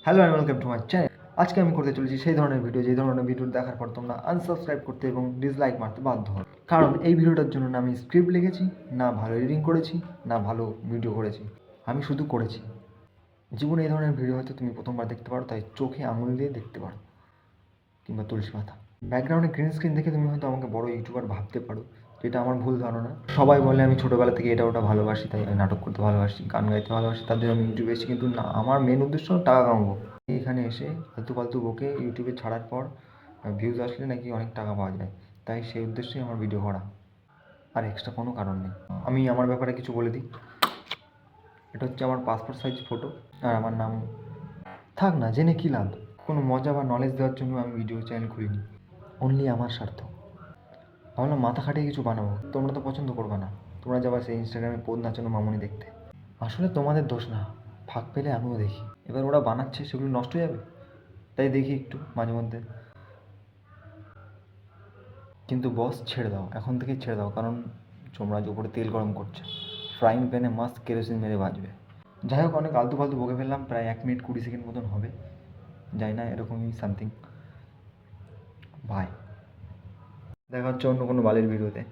Hello and welcome to my channel. আজকে আমি করতে চলেছি সেই ধরনের ভিডিও যেই ধরনের ভিডিও দেখার পর তোমরা আনসাবস্ক্রাইব করতে এবং ডিসলাইক মারতে বাধ্য হবে। কারণ এই ভিডিওটার জন্য না আমি স্ক্রিপ্ট লিখেছি, না ভালো এডিটিং করেছি, না ভালো ভিডিও করেছি, আমি শুধু করেছি। জীবনে এই ধরনের ভিডিও হয়তো তুমি প্রথমবার দেখতে পারো, তাই চোখে আঙুল দিয়ে দেখতে পারো, কিংবা তুলসী পাতা। ব্যাকগ্রাউন্ডে গ্রিন স্ক্রিন দেখে তুমি হয়তো আমাকে বড় ইউটিউবার ভাবতে পারো, যেটা আমার ভুল ধারণা। সবাই বলে আমি ছোটোবেলা থেকে এটা ওটা ভালোবাসি, তাই আমি নাটক করতে ভালোবাসি, গান গাইতে ভালোবাসি, তার জন্য আমি ইউটিউবে এসেছি। কিন্তু না, আমার মেন উদ্দেশ্য টাকা কামাবো। এখানে এসে ফালতু ফালতু বকে ইউটিউবে ছাড়ার পর ভিউজ আসলে নাকি অনেক টাকা পাওয়া যায়, তাই সেই উদ্দেশ্যেই আমার ভিডিও করা, আর এক্সট্রা কোনো কারণ নেই। আমি আমার ব্যাপারে কিছু বলে দিই। এটা হচ্ছে আমার পাসপোর্ট সাইজ ফটো, আর আমার নাম। থাক না, জেনে কী লাভ? কোনো মজা বা নলেজ দেওয়ার জন্য আমি ভিডিও চ্যানেল খুলিনি, অনলি আমার স্বার্থ। ভাবলাম মাথা খাটিয়ে কিছু বানাবো, তোমরা তো পছন্দ করবে না, তোমরা যাবা সেই ইনস্টাগ্রামে পোদ নাচানো মামুনি দেখতে। আসলে তোমাদের দোষ না, ফাঁক পেলে আমিও দেখি। এবার ওরা বানাচ্ছে, সেগুলো নষ্ট হয়ে যাবে, তাই দেখি একটু মাঝে মধ্যে। কিন্তু বস, ছেড়ে দাও, এখন থেকেই ছেড়ে দাও, কারণ যমরাজ উপরে তেল গরম করছে, ফ্রাইং প্যানে মাস্ক কেরোসিন মেরে বাজবে। যাই হোক, অনেক আলতু ফালতু বকে ফেললাম, প্রায় 1 মিনিট 20 সেকেন্ড মতন হবে, যাই না, এরকমই সামথিং। বাই, দেখা হচ্ছে অন্য কোনো বালের ভিডিওতে।